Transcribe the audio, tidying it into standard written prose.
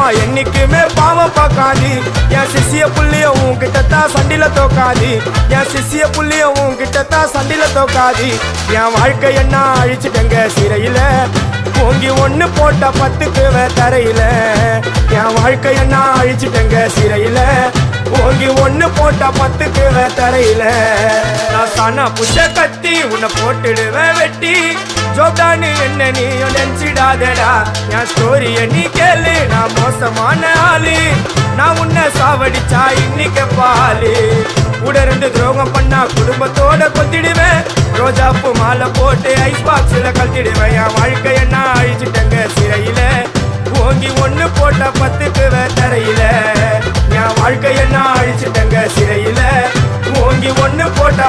அம்மா என்னைக்குமே பாவம் பார்க்காது என் சிசிய புள்ளிய உன்கிட்டத்தான் சண்டில தோக்காது என் சிசிய புள்ளிய உன்கிட்டத்தான் சண்டில தோக்காது என் வாழ்க்கை என்ன அழிச்சிட்டங்க சிறையில ஓங்கி ஒண்ணு போட்ட 10க்கு தரையில என் வாழ்க்கை என்ன அழிச்சிட்டங்க சிறையில ஓங்கி ஒண்ணு போட்ட 10க்கு தரையில நான் சானா புஷ கத்தி உன்னை போட்டுடுவேன் வெட்டி ஜோப்டானு என்ன நீ நினைச்சிடாதடா என் ஸ்டோரிய நீ கேளு நான் மோசமான ஆளு நான் உன்னை சாவடிச்சா இன்னைக்கு பாலு உடருந்து துரோகம் பண்ணா குடும்பத்தோட கொத்திடுவேன் ரோஜாப்பு மாலை போட்டு ஐஸ் பாக்ஸ்ல கழட்டிடுவேன் என் வாழ்க்கை என்ன அழிச்சிட்டங்க சிறையில ஓங்கி ஒண்ணு போட்ட 10க்கு தரையில என் வாழ்க்கை என்ன அழிச்சிட்டங்க சிறையில ஓங்கி ஒண்ணு போட்ட